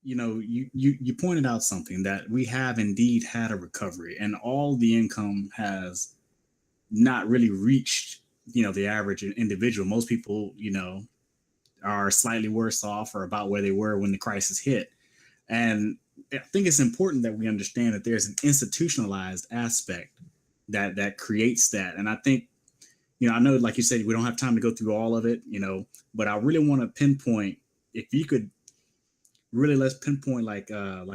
you pointed out something that we have indeed had a recovery, and all the income has not really reached the average individual. Most people are slightly worse off or about where they were when the crisis hit. And I think it's important that we understand that there's an institutionalized aspect that creates that. And I think, I know, like you said, we don't have time to go through all of it, but I really want to pinpoint, if you could really, let's pinpoint like a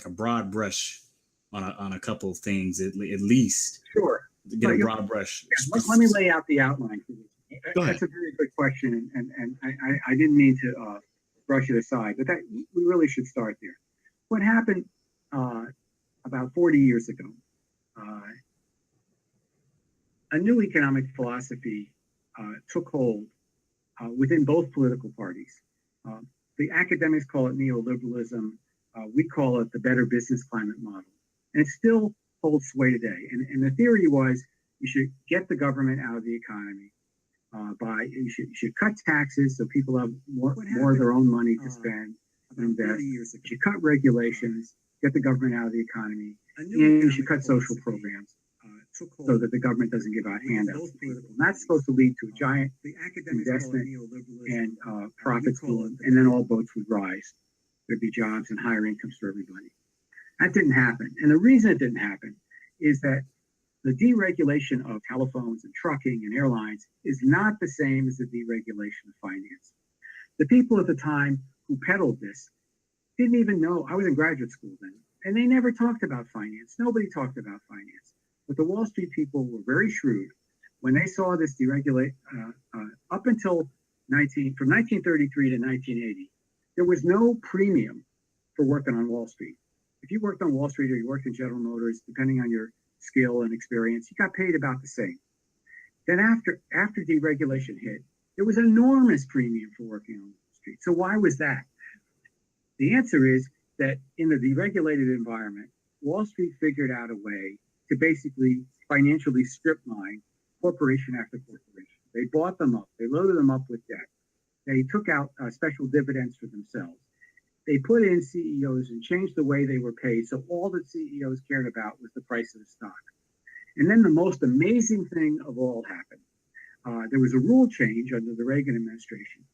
broad brush on a couple of things, at least Sure. get a broad brush. Yeah, let me lay out the outline for you. Go ahead. That's a very good question, and I didn't mean to brush it aside, but that we really should start there. What happened about 40 years ago, a new economic philosophy took hold within both political parties. The academics call it neoliberalism. We call it the better business climate model. And it still holds sway today. And the theory was you should get the government out of the economy. You should cut taxes so people have more of their own money to spend and invest. You should cut regulations, get the government out of the economy, and you should cut social programs so that the government doesn't give out handouts to people. And that's supposed to lead to a giant investment and profits boom, and then all boats would rise. There'd be jobs and higher incomes for everybody. That didn't happen. And the reason it didn't happen is that the deregulation of telephones and trucking and airlines is not the same as the deregulation of finance. The people at the time who peddled this didn't even know. I was in graduate school then, and they never talked about finance. Nobody talked about finance. But the Wall Street people were very shrewd when they saw this deregulate up until from 1933 to 1980. There was no premium for working on Wall Street. If you worked on Wall Street or you worked in General Motors, depending on your skill and experience, you got paid about the same. Then after deregulation hit, there was an enormous premium for working on Wall Street. So why was that? The answer is that in the deregulated environment, Wall Street figured out a way to basically financially strip mine corporation after corporation. They bought them up. They loaded them up with debt. They took out special dividends for themselves. They put in CEOs and changed the way they were paid. So all that CEOs cared about was the price of the stock. And then the most amazing thing of all happened. There was a rule change under the Reagan administration.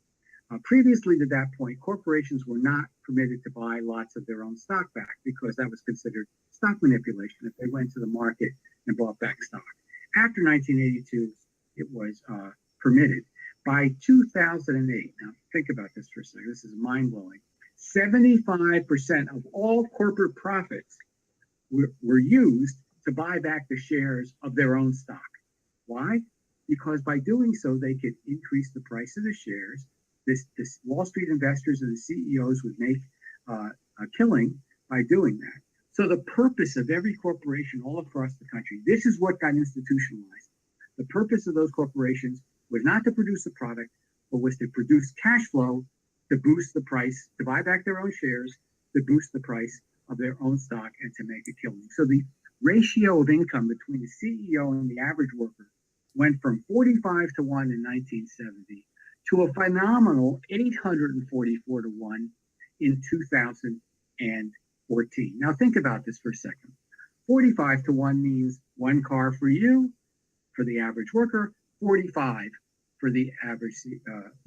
Previously to that point, corporations were not permitted to buy lots of their own stock back because that was considered stock manipulation if they went to the market and bought back stock. After 1982, it was permitted. By 2008, now think about this for a second, this is mind-blowing, 75% of all corporate profits were used to buy back the shares of their own stock. Why? Because by doing so, they could increase the price of the shares. This Wall Street investors and the CEOs would make a killing by doing that. So the purpose of every corporation all across the country, this is what got institutionalized. The purpose of those corporations was not to produce a product, but was to produce cash flow to boost the price, to buy back their own shares, to boost the price of their own stock, and to make a killing. So the ratio of income between the CEO and the average worker went from 45 to 1 in 1970 to a phenomenal 844 to 1 in 2014. Now think about this for a second. 45 to 1 means one car for you, for the average worker, 45 for the average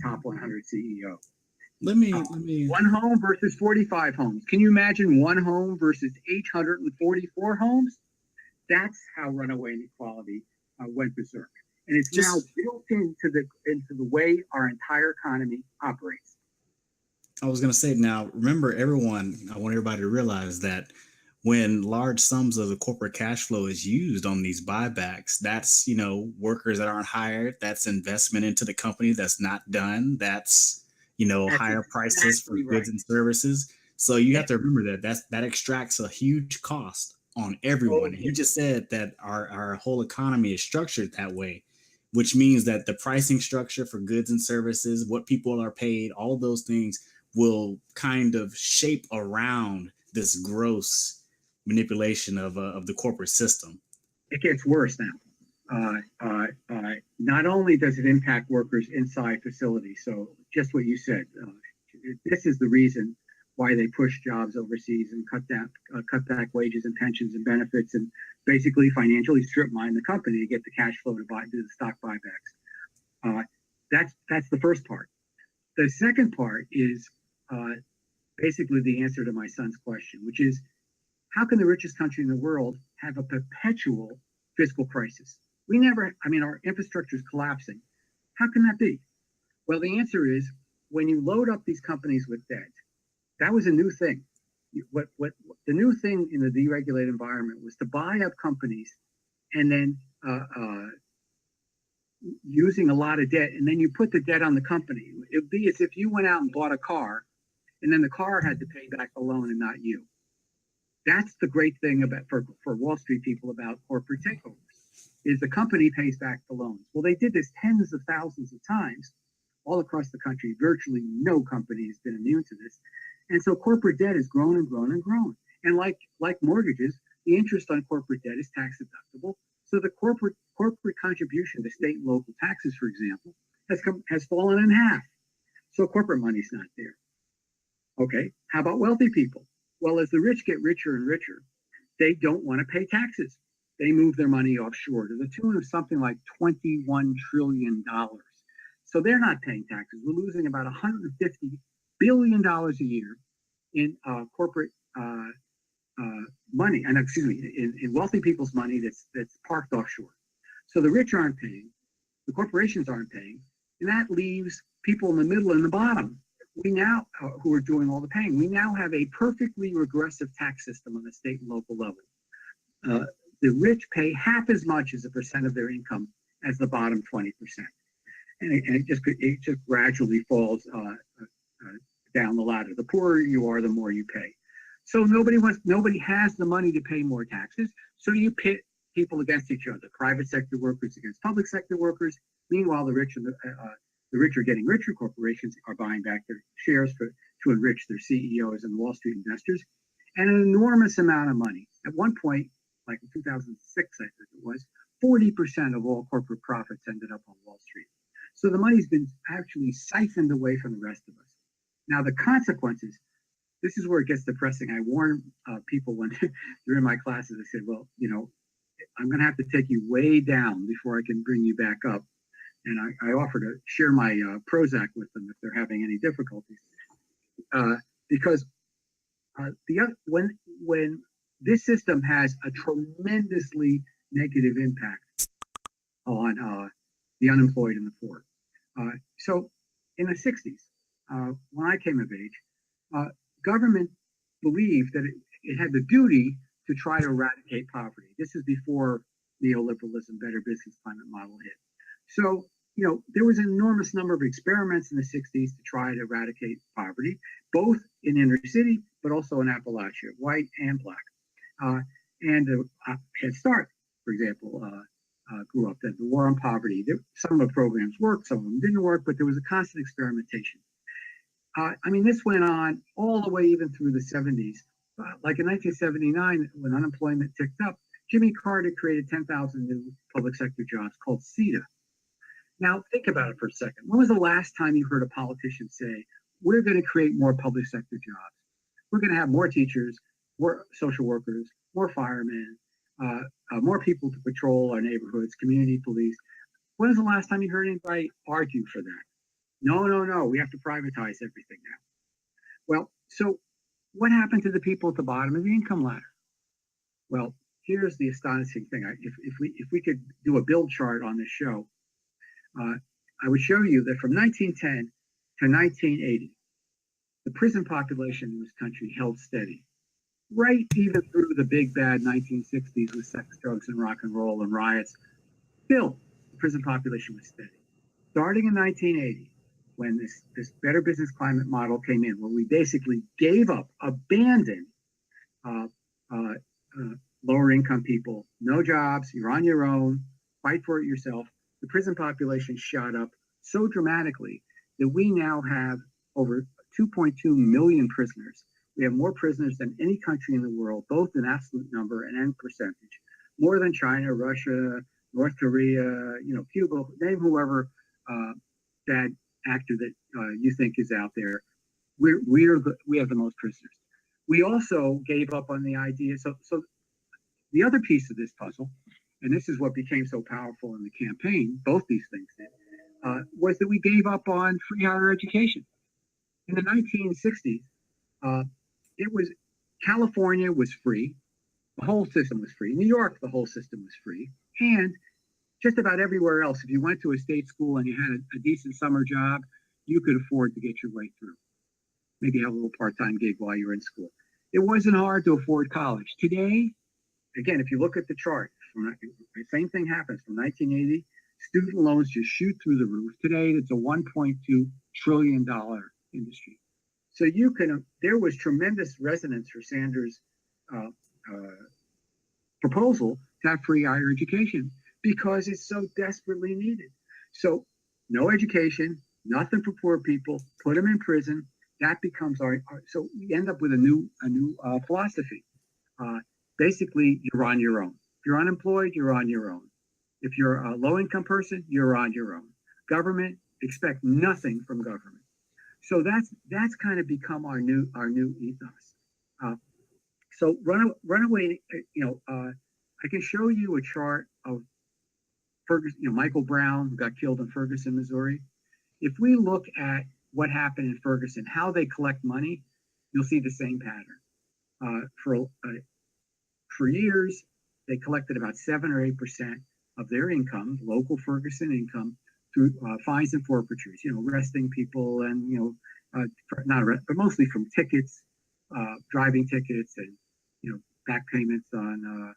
top 100 CEO. Let me. One home versus 45 homes. Can you imagine one home versus 844 homes? That's how runaway inequality went berserk. And it's now built into the way our entire economy operates. I was going to say, now, remember, everyone, I want everybody to realize that when large sums of the corporate cash flow is used on these buybacks, that's, workers that aren't hired, that's investment into the company that's not done, that's higher prices for goods and services. So you have to remember that extracts a huge cost on everyone. And you just said that our whole economy is structured that way, which means that the pricing structure for goods and services, what people are paid, all those things will kind of shape around this gross manipulation of the corporate system. It gets worse now. Not only does it impact workers inside facilities, so just what you said, this is the reason why they push jobs overseas and cut back wages and pensions and benefits, and basically financially strip mine the company to get the cash flow to do the stock buybacks. That's the first part. The second part is basically the answer to my son's question, which is, how can the richest country in the world have a perpetual fiscal crisis? Our infrastructure is collapsing. How can that be? Well, the answer is, when you load up these companies with debt, that was a new thing. What the new thing in the deregulated environment was to buy up companies and then using a lot of debt, and then you put the debt on the company. It would be as if you went out and bought a car, and then the car had to pay back the loan and not you. That's the great thing for Wall Street people about corporate takeovers, is the company pays back the loans. Well, they did this tens of thousands of times all across the country. Virtually no company has been immune to this. And so corporate debt has grown and grown and grown. And like mortgages, the interest on corporate debt is tax deductible. So the corporate contribution to state and local taxes, for example, has fallen in half. So corporate money's not there. Okay, how about wealthy people? Well, as the rich get richer and richer, they don't want to pay taxes. They move their money offshore to the tune of something like $21 trillion. So they're not paying taxes. We're losing about $150 billion a year in corporate money, and in wealthy people's money that's parked offshore. So the rich aren't paying, the corporations aren't paying, and that leaves people in the middle and the bottom. We now, who are doing all the paying, we now have a perfectly regressive tax system on the state and local level. The rich pay half as much as a percent of their income as the bottom 20%. And it just gradually falls down the ladder. The poorer you are, the more you pay. So nobody has the money to pay more taxes. So you pit people against each other, private sector workers against public sector workers. Meanwhile, the rich are getting richer. Corporations are buying back their shares to enrich their CEOs and Wall Street investors, and an enormous amount of money. At one point, like in 2006, I think it was, 40% of all corporate profits ended up on Wall Street. So the money's been actually siphoned away from the rest of us. Now, the consequences, this is where it gets depressing. I warn people when they're in my classes, I said, well, I'm going to have to take you way down before I can bring you back up. And I offer to share my Prozac with them if they're having any difficulties. Because when this system has a tremendously negative impact on the unemployed and the poor. So in the 60s, when I came of age, government believed that it had the duty to try to eradicate poverty. This is before neoliberalism, better business climate model hit. So, there was an enormous number of experiments in the 60s to try to eradicate poverty, both in inner city, but also in Appalachia, white and black. And Head Start, for example, grew up. The war on poverty. Some of the programs worked, some of them didn't work, but there was a constant experimentation. This went on all the way even through the 70s. Like in 1979, when unemployment ticked up, Jimmy Carter created 10,000 new public sector jobs called CETA. Now, think about it for a second. When was the last time you heard a politician say, we're going to create more public sector jobs? We're going to have more teachers, more social workers, more firemen, more people to patrol our neighborhoods, community police. When was the last time you heard anybody argue for that? No, we have to privatize everything now. Well, so what happened to the people at the bottom of the income ladder? Well, here's the astonishing thing. If we could do a build chart on this show, I would show you that from 1910 to 1980, the prison population in this country held steady, right even through the big bad 1960s with sex, drugs, and rock and roll and riots. Still, the prison population was steady. Starting in 1980, when this better business climate model came in, where we basically abandoned lower income people, no jobs, you're on your own, fight for it yourself. The prison population shot up so dramatically that we now have over 2.2 million prisoners. We have more prisoners than any country in the world, both in absolute number and in percentage, more than China, Russia, North Korea, Cuba, name whoever bad actor that you think is out there. We have the most prisoners. We also gave up on the idea. So the other piece of this puzzle, and this is what became so powerful in the campaign, both these things did, was that we gave up on free higher education. In the 1960s, uh, it was California was free, the whole system was free. New York, the whole system was free, and just about everywhere else, if you went to a state school and you had a decent summer job, you could afford to get your way through. Maybe have a little part-time gig while you're in school. It wasn't hard to afford college. Today, again, if you look at the chart, the same thing happens from 1980. Student loans just shoot through the roof. Today, it's a $1.2 trillion industry. So there was tremendous resonance for Sanders' uh, uh, proposal to have free higher education because it's so desperately needed. So, no education, nothing for poor people, put them in prison. That becomes our so we end up with a new philosophy. Uh, Basically, you're on your own. If you're unemployed, you're on your own. If you're a low income person, you're on your own. Government, expect nothing from government. So that's kind of become our new ethos. Uh, so runaway, I can show you a chart of Ferguson, Michael Brown, who got killed in Ferguson, Missouri. If we look at what happened in Ferguson, how they collect money, you'll see the same pattern. For years, they collected about 7 or 8% of their income, local Ferguson income, through fines and forfeitures. Arresting people and not arrest, but mostly from tickets, driving tickets, and back payments on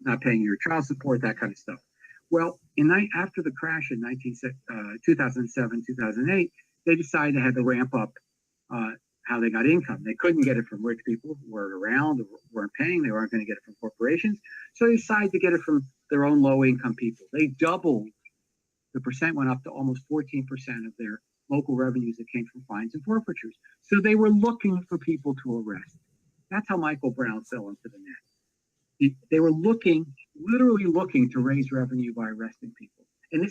not paying your child support, that kind of stuff. Well, after the crash in 2007, 2008, they decided they had to ramp up how they got income. They couldn't get it from rich people who weren't around, or weren't paying. They weren't going to get it from corporations. So they decided to get it from their own low-income people. They doubled. The percent went up to almost 14% of their local revenues that came from fines and forfeitures. So they were looking for people to arrest. That's how Michael Brown fell into the net. They were literally looking to raise revenue by arresting people. And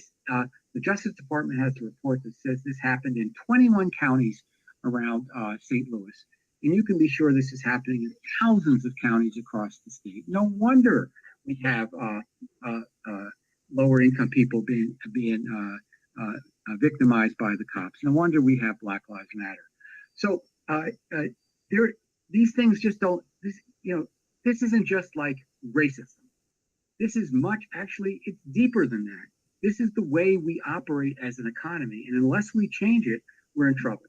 the Justice Department has a report that says this happened in 21 counties around St. Louis. And you can be sure this is happening in thousands of counties across the state. No wonder we have lower income people being victimized by the cops. No wonder we have Black Lives Matter. So these things just don't. This isn't just like racism. This is actually, it's deeper than that. This is the way we operate as an economy, and unless we change it, we're in trouble.